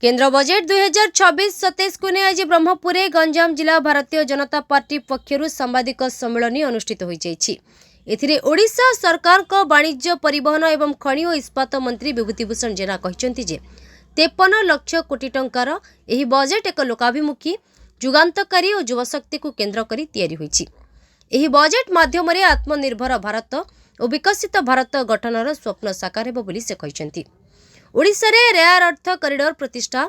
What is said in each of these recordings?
केंद्र बजेट 2026-27 को नहीं आज ब्रह्मपुर गंजाम जिला भारतीय जनता पार्टी पक्षर सांबादिक सम्मेलन अनुष्ठित होती। ओडिशा सरकार को वाणिज्य परिवहन एवं खनि और इस्पात मंत्री विभूतिभूषण जेना कहते 53 लाख कोटी टंकार यह बजेट एक लोकाभिमुखी जुगान्तकारी और युवशक्ति को केन्द्र करी तैयारी होईछि। एही बजेट माध्यम आत्मनिर्भर भारत और विकसित भारत गठनर स्वप्न साकार हेबो बोली से कहते। ओडिशा रे रेयर अर्थ कॉरिडोर प्रतिष्ठा,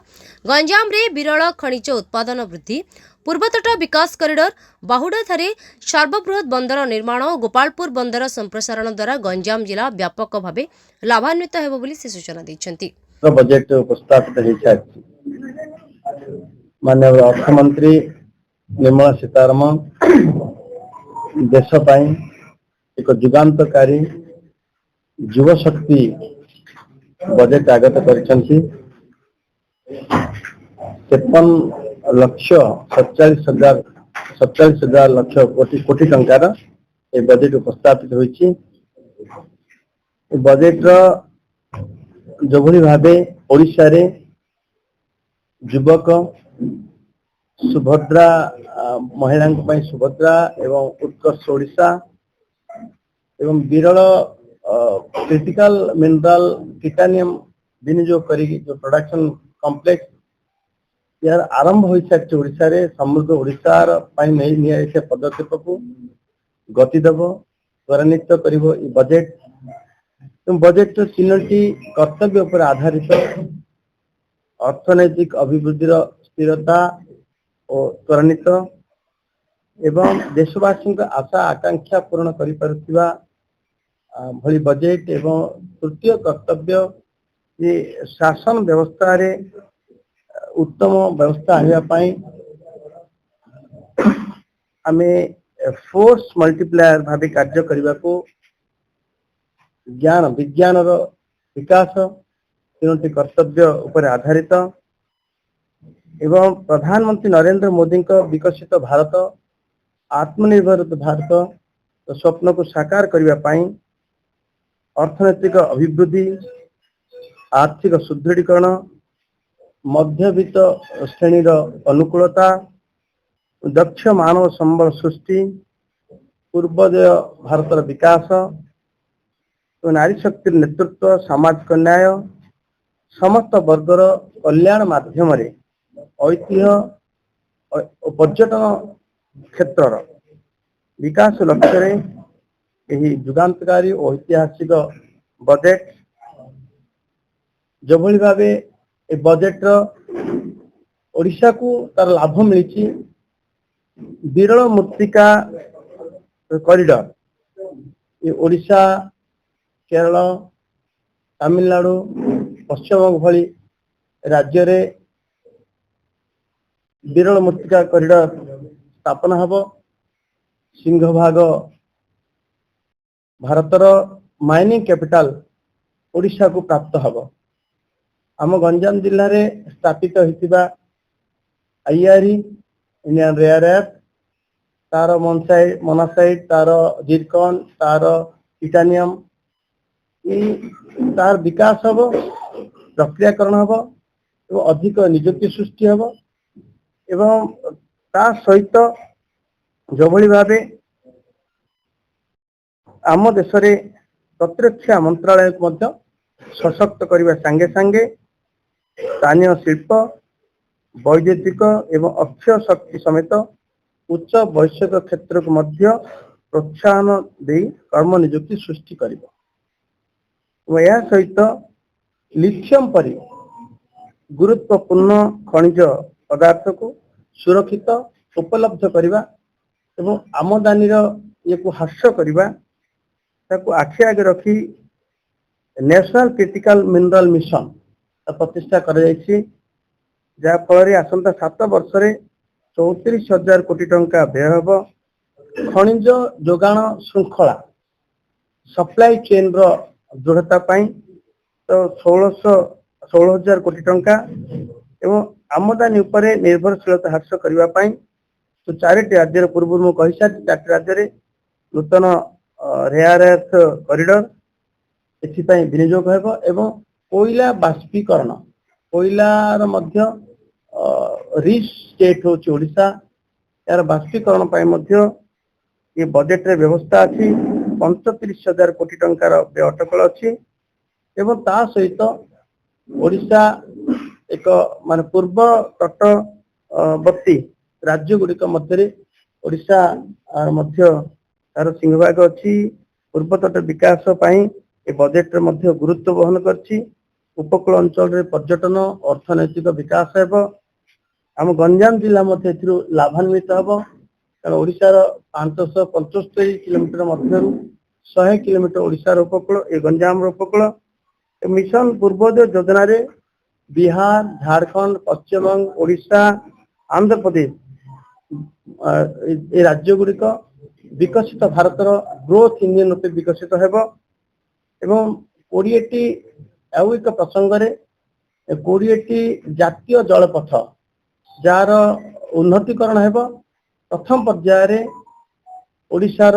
गंजाम रे विरल खनिज उत्पादन वृद्धि, पूर्वतट विकास कॉरिडोर, बाहुडा थारे सर्वबृहत बंदर निर्माण और गोपालपुर बंदर संप्रसारण द्वारा गंजाम जिला व्यापक भावे लाभान्वित हेबो बोली से सूचना दैछन्ति। बजेट उपस्थापित होइछाछि। माननीय अर्थमंत्री निर्मला सीतारमण देश पाई एक जुगान्तकारी युव शक्ति बजेट आगत करिसेंति। 53 लाख 47,000 लाख कोटी टंकार ए बजेट उपस्थापित होइछि। ए बजेट जो भली भावे ओडिशा रे युवक सुभद्रा महिला सुभद्रा एवं उत्कर्ष ओडिशा एवं विरल क्रिटिकल मिनरल टाइटानियम विनियोग करी जो प्रोडक्शन कॉम्प्लेक्स यार आरंभ हो सारी ओडिशा रे समृद्ध ओडिशार पाई नहीं निया पदक्षेप को गति देव त्वरान्वित करिवो ई बजेट। बजेट तीनोटी कर्तव्य पर आधारित अर्थनैतिक अभिवृद्धि स्थिरता और त्वरान्वित एवं देशवासी आशा आकांक्षा पूर्ण करिपारुथिबा भली बजेट एवं तृतीय कर्तव्य ये शासन व्यवस्था रे उत्तम व्यवस्था आनिबा पई आमे फोर्स मल्टीप्लायर भावे कार्य करबा को ज्ञान विज्ञान विकास तीनोटी कर्तव्य उपर आधारित एवं प्रधानमंत्री नरेंद्र मोदी का विकसित भारत आत्मनिर्भर भारत स्वप्न को साकार करने पाई अर्थनैतिक अभिवृद्धि आर्थिक सुदृढ़ीकरण मध्यवित्त श्रेणीर अनुकूलता दक्ष मानव संबल सृष्टि पूर्वोदय भारतर विकास नारी शक्ति नेतृत्व सामाजिक न्याय समस्त वर्गर कल्याण माध्यम ऐतिह्य पर्यटन क्षेत्र विकास लक्ष्य यही जुगान्तकारी और ऐतिहासिक बजेट जो भली भावे ए बजेट ओडिशा को तार लाभ मिली विरल मृत्तिका कॉरिडोर ये ओडिशा केरल तमिलनाडु पश्चिमबंग भली राज्य रे विरल मृत्तिका कॉरिडोर स्थापना हब। सिंहभाग भारतर माइनिंग कैपिटल ओडिशा को प्राप्त हब। आम गंजाम जिले में स्थापित होइतिबा आईआरई इंडियन रेयर अर्थ तार मोनासाइट तार जिरकन तार टाइटानियम तार विकास हम प्रक्रियाकरण हम एवं अधिक नियुक्ति सृष्टि हम एवं ता सहित जो भली भावे आम देश रे प्रतिरक्षा मंत्रालय को सशक्त करने संगे संगे स्थानीय शिल्प वैदेशिक एवं अक्षय शक्ति समेत उच्च वैश्विक क्षेत्र को मध्य प्रोत्साहन दे कर्म नियुक्ति सृष्टि करिबो। यह सहित लिथियम परि गुरुत्वपूर्ण खनिज पदार्थ को सुरक्षित उपलब्ध करने एवं आमदानी ये को ह्रास करने ताको आखि आगे रखी नेशनल क्रिटिकल मिनरल मिशन प्रतिष्ठा कर जहा फल आसंता 7 वर्ष 34,000 कोटी टंका व्यय हम खनिज जोगाण श्रृंखला सप्लाई चेन दृढ़ता तो 16,000 कोटी टंका एवं आमदानी उपरे निर्भरशीलता ह्रास करने तो 4 राज्य पूर्व मुझे कही सारी 4 राज्य नूतन रेयर अर्थ कॉरिडोर एथिपाई विनियोग हेबो एवं कोयला बाष्पीकरण कोयलार मध्य रिच स्टेट होची ओडिशा यार बाष्पीकरण पाई मध्य ये बजेट रे व्यवस्था अछि 35,000 कोटी टंकार व्यय अटकल अछि एवं ता सहित ओडिशा एक मान पूर्व तटवर्ती राज्य गुड़िक मध्य ओडिशा मध्य तार सिंहभाग अछि पूर्व तट विकास पाई ए बजेट रे मध्य गुरुत्व वहन करछि उपकूल अंचल रे पर्यटन अर्थनैतिक विकास हेबो आम गंजाम जिला मध्य एथिरु लाभान्वित हेबो कारण ओडिशार 575 किलोमीटर मध्य 100 किलोमीटर ओडिशार उपकूल ए गंजाम उपकूल मिशन पूर्वोदय योजना रे बिहार झारखंड पश्चिम बंग ओडिशा आंध्र प्रदेश ए राज्य गुड़िक विकसित भारतर ग्रोथ इंजन रूपे विकसित हेबो एवं 20टी एक प्रसंग रे 20टी जातीय जलपथ जार उन्नतीकरण हेबो प्रथम पर्याय रे ओडिशार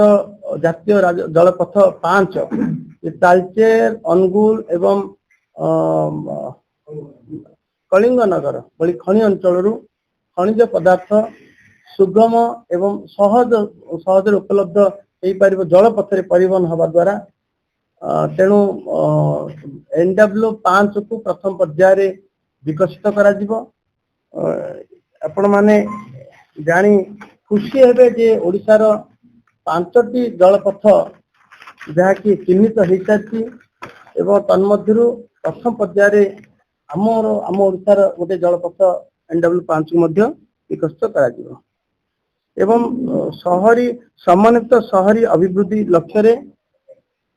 जातीय जलपथ 5 तालचेर अनुगुल एवं कलिंग नगर बड़ी खनि अंचल खनिज पदार्थ सुगम एवं सहज उपलब्ध हो पार जलपथ परिवहन हवा द्वारा तेणु NW5 को प्रथम पर्याय विकसित करा जिवो आपण माने जानी खुशी हेबे जे ओडिशार 5टी जलपथ जहाँकि चिन्हित हो सारी एवं तन्मध्यरु प्रथम पर्याय आम ओडिशार गोटे जलपथ NW5 को मध्य विकसित करा जिवो एवं शहरी समन्वित शहरी अभिवृद्धि लक्ष्य रे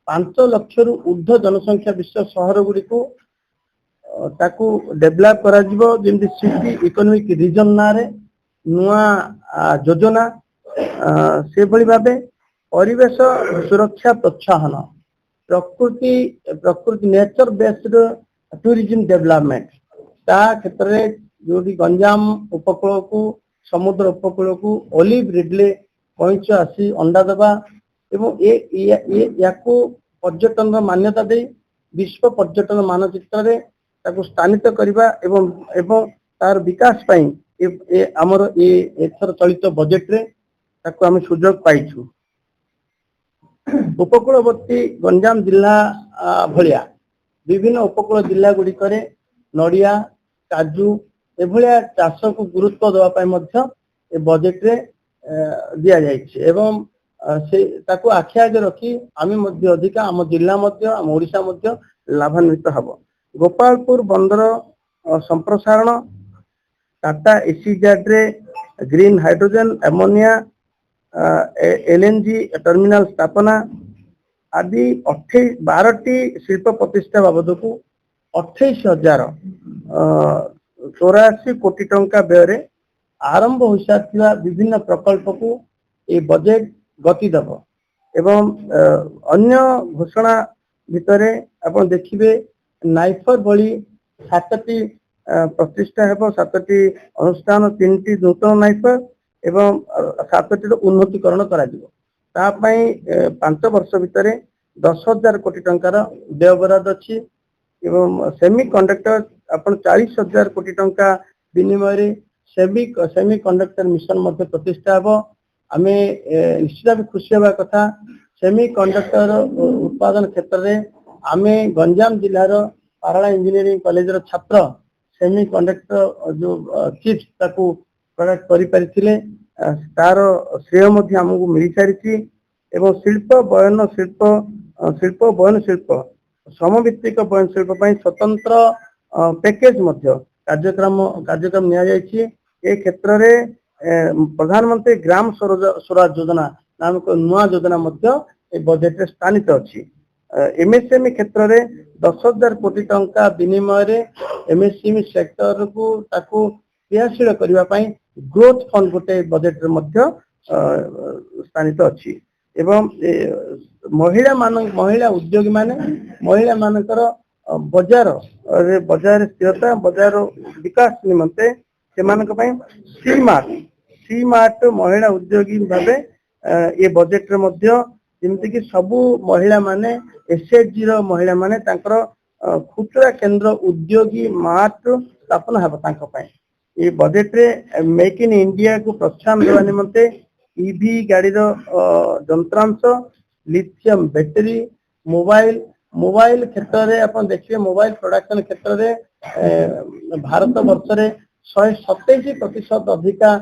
5 लाख रु ऊर्ध्व जनसंख्या विश्व शहर गुड़ी को ताकू डेवलप करा जिवो जेमति सिटी इकोनॉमिक रीजन ना रे नुआ योजना से भली भाबे परिवेश सुरक्षा प्रोत्साहन प्रकृति नेचर बेस्ड टूरिज्म डेवलपमेंट ता क्षेत्र रे जोडी गंजाम उपकूल को समुद्र उपकूल को ओलिव रिडले कइच आसी अंडा दबा एवं याकू पर्यटन मान्यता दे विश्व पर्यटन मानचित्र रे ताकू स्थानित करबा एवं तार विकास पई हमर एथर चलित बजेट रे ताकू हम सुयोग पाइछु उपकूलवर्ती गंजाम जिला भलिया विभिन्न उपकूल जिला गुडी करे नडिया काजू एभलिया चाष को गुरुत्व देवा पाई मध्य ए बजेट रे दिया जायछि एवं से ताकू आखि आगे रखी आमे मध्य अधिक आम जिला मध्य आम ओडिशा मध्य लाभान्वित हबो गोपालपुर बंदर संप्रसारण टाटा एसीजेड रे green hydrogen ammonia LNG terminal स्थापना आदि 12टी शिल्प प्रतिष्ठा बाबद को 28,084 कोटी टंका व्यय रे आरंभ हो साथिया विभिन्न प्रकल्प को ए बजेट गति दब एवं अन्य घोषणा भितरे आपण देखिबे नाइफर भली 7टी प्रतिष्ठा हेबो 7टी अनुष्ठान 3टी नूतन नाइफर एवं 7टी उन्नतीकरण करा जिवो ता पई 5 वर्ष भितरे 10,000 कोटी टंकार व्यय बराद अछि एवं सेमी कंडक्टर आपण 40,000 कोटी टंका विनिमय रे सेमी कंडक्टर मिशन मध्ये प्रतिष्ठा हेबो आमे निश्चित भी खुशी हेबा कथा सेमी कंडक्टर उत्पादन क्षेत्र रे आमे गंजाम जिल्लार पाराला इंजीनियरिंग कॉलेज रो छात्र सेमी कंडक्टर जो चिप्स ताकू प्रोडक्ट करि परिथिले तार श्रेय मध्ये हमकु मिली सारिछि एवं शिल्प बयन शिल्प समभित्तिक बयन शिल्प पई स्वतंत्र पैकेज मध्ये कार्यक्रम निया जायछि ए क्षेत्र रे प्रधानमंत्री ग्राम स्वराज योजना नामक नुआ योजना मध्ये ए बजेट रे स्थानित अछि एमएसएमई क्षेत्र रे 10,000 कोटी टंका विनिमय रे एमएसएमई सेक्टर को ताकू क्रियाशील करबा पई ग्रोथ फंड गोटे बजेट रे मध्ये स्थानित अछि एवं महिला उद्योगी माने महिला मानकर बजार स्थिरता बजार विकास निमंते सेमानक पई सी मार्ट महिला उद्योगी भाबे ये बजेट रे मध्ये जेमति कि सबु महिला माने एसएचजी रो महिला माने तांकर खुचरा केंद्र उद्योगी मार्ट स्थापन हेब तांको पय ए बजेट रे मेक इन इंडिया को प्रोत्साहन देवा निमंते ईवी गाड़ी रो यंत्रांश लिथियम बैटरी मोबाइल क्षेत्र रे अपन देखिए मोबाइल प्रोडक्शन क्षेत्र रे भारत वर्ष रे 127% अधिका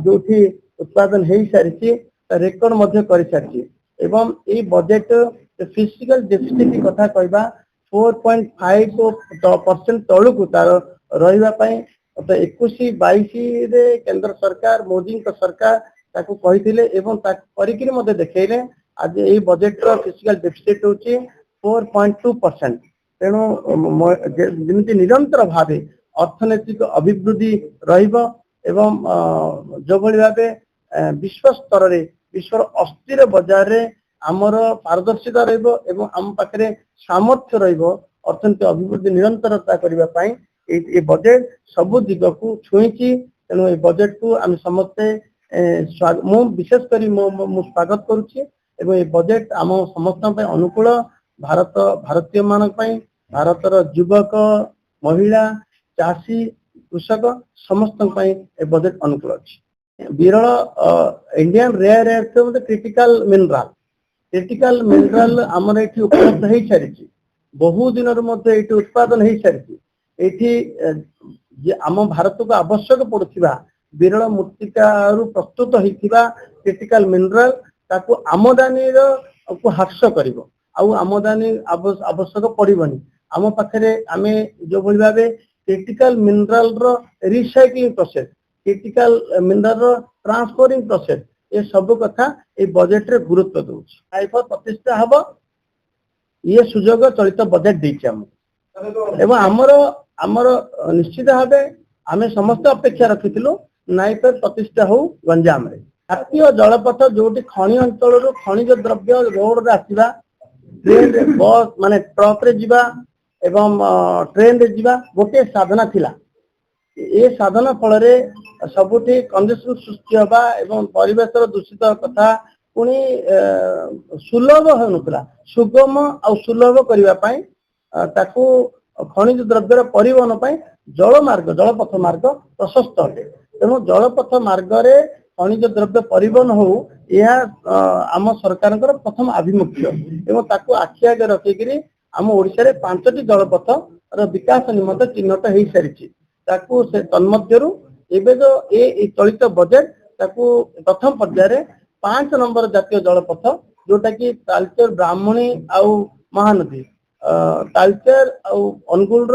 जोठी उत्पादन हो सारी रेकर्ड मध्य कर सारी एवं ये बजेट फिजिकल डेफिसिट कथा कहबा 4.5% तलू तार रही 21-22 रे केंद्र सरकार मोदी सरकार ताकू कहिथिले एवं करिकिरी मध्ये देखैले आज ये बजेट रो फिजिकल डेफिसिट होची 4.2%। तेणु जेमती निरंतर भावे अर्थनैतिक अभिवृद्धि रहिबो एवं जो भली भावे विश्व स्तर रे विश्वर अस्थिर बाजार रे आमर पारदर्शिता रहिबो एवं आम पाखरे सामर्थ्य रहिबो अर्थनैतिक अभिवृद्धि निरंतरता करबा पई ए बजेट सबु दिग को छुईची। तेणु ए बजेट को आम समस्ते मु विशेष करी मु स्वागत करूची एवं ए बजेट आम समस्त पे अनुकूल भारतीय मान पई भारतर युवक महिला चाषी कृषक समस्त पई ए बजेट अनुकूल अछि। विरल Indian rare earth critical mineral आमर एठी उपलब्ध हो सारी बहु दिन मध्य एठी उत्पादन हो सारी एठी आम भारत को आवश्यक पड़ुथिबा विरल मृत्तिका प्रस्तुत होइथिबा क्रिटिकल मिनरल ताकू आमदानी को ह्रास करिवो आउ आमदानी आवश्यक पड़िबनी आम पाखरे आमे जो भली भाबे क्रिटिकल मिनरल रो रिसाइक्लिंग प्रोसेस क्रिटिकल मिनरल रो ट्रांसफरिंग प्रोसेस ये सब कथा ए बजेट रे गुरुत्व दउछि। आईफर प्रतिष्ठा हबो ये सुजोग चलित बजेट देछि हम एवं आमर निश्चित भावे आमे समस्त अपेक्षा रखिथिलु नाइफर प्रतिष्ठा हो गंजाम रे जातीय जलपथ जोटी खनि अंचल रो खनिज द्रव्य रोड रे आसीबा ट्रेन रे बस माने ट्रक रे जीवा एवं ट्रेन रे जीवा गोटे साधना थिला ए साधना फल रे सबुठी कंजेशन सृष्टि हबा एवं परिवेश दूषित कथा पुणी सुलभ होनुला सुगम और सुलभ करबा पई ताकू खनिज द्रव्यर परिवहन पई जलपथ मार्ग प्रशस्त अटे। तेणु जलपथ मार्ग रे खनिज द्रव्य परिवहन हो यह आम सरकार प्रथम आभिमुख्य एवं ताकू आखि आगे रखिकी आम ओडिशा रे 5टी जलपथ रो विकास निमंते चिन्हट हो सारी ताकू से तन्मध्यरु एबे जो ए चलित बजेट ताकू प्रथम पर्याय 5 नंबर जातीय जलपथ जोटा कि तालचेर ब्राह्मणी आउ महानदी तालचेर आउ अनुगुल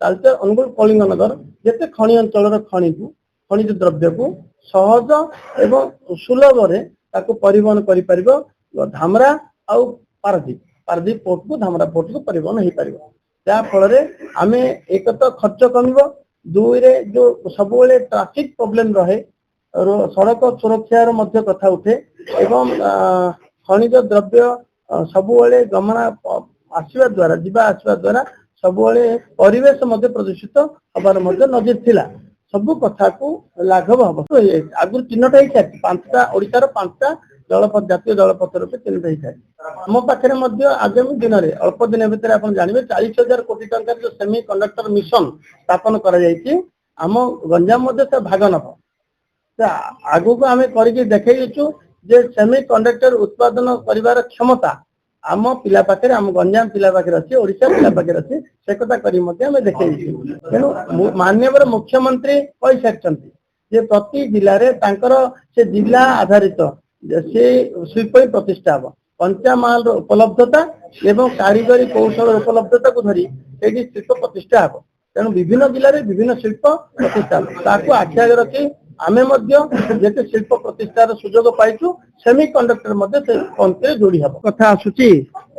कलिंगनगर जेते खनि अंचल खनिज द्रव्य को सहज एवं सुलभ रे ताकू परिवहन करि परिबो धामरा आउ पारदीप पोर्ट को धामरा पोर्ट को परिवहन हो पार जा फल आमे एक तो खर्च कमिबो दुई रे जो सब ट्राफिक प्रॉब्लम रहे सड़क सुरक्षार मध्य कथा उठे एवं खनिज द्रव्य सब गमना आसवा द्वारा जीवा आसवा द्वारा सब परिवेश मध्य प्रदूषित हबार मध्य नजर थिला सब कथा को लाघव हम आगु चिन्हट हो सारी 5टा ओडिशार 5टा जलपथ जातीय जलपथ रूपे चिन्हित हो सारी आम पाखे आगामी दिन में अल्प दिन भितर आप जानवे 40,000 कोटी टंका जो सेमी कंडक्टर मिशन स्थापन करम गंजाम से भाग नब आगु को आम कर देखु जे सेमी कंडक्टर उत्पादन कर क्षमता आम पिला पाखे आम गंजाम पिला पाखे अच्छी ओडिशा पिला पाखे अच्छी से कथा कर देखे तेणु माननीय मुख्यमंत्री कही सारी प्रति जिले में से जिला आधारित से शिल्प प्रतिष्ठा हम कंचामाल उपलब्धता एवं कारीगरी कौशल उपलब्धता को धरी से शिल्प प्रतिष्ठा हम तेणु विभिन्न जिले में विभिन्न शिल्प प्रतिष्ठा ताकू आखि आगे रखी आमे जेते शिल्प प्रतिष्ठार सुजोग पाइछु सेमी कंडक्टर से पंक्ति जोड़ी हम कथा आसुची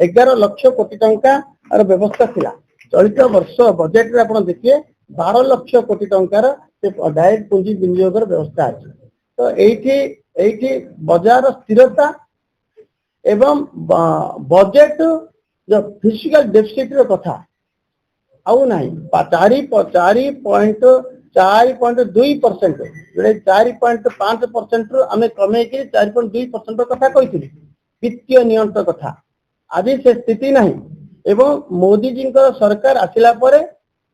11 लाख कोटी टंका व्यवस्था थिला चलित वर्ष बजेट रे आपण देखिए 12 लाख कोटी टंकार डायरेक्ट पुंजी विनियोग व्यवस्था अछि। तो एठी बाजार स्थिरता एवं बजेट जो फिजिकल डेफिसिट रो कथा आउ नाही 4.2% जोड़े 4.5% आम कमे 4.2% कथा कही वित्तीय नियंत्रण कथा आज से स्थिति नहीं एवं मोदी जी सरकार आसिला परे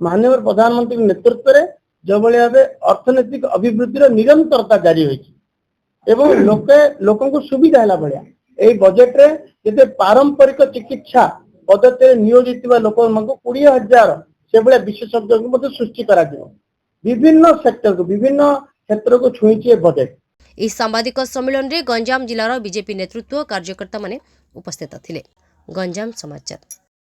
माननीय प्रधानमंत्री नेतृत्व में जो भाव अर्थनैतिक अभिवृद्धि निरंतरता जारी होती लोक को सुविधा है भाया यही बजेट रे जैसे पारंपरिक चिकित्सा पद्धति नियोजित लोक 20,000 से भाया विशेषज्ञ को सृष्टि करा विभिन्न सेक्टर को विभिन्न क्षेत्र को छुई बजेट। ଏହି ସାମ୍ବାଦିକ ସମ୍ମିଳନୀରେ ଗଞ୍ଜାମ ଜିଲ୍ଲାର ବିଜେପି ନେତୃତ୍ୱ ଓ କାର୍ଯ୍ୟକର୍ତ୍ତାମାନେ ଉପସ୍ଥିତ ଥିଲେ। ଗଞ୍ଜାମ ସମାଚାର।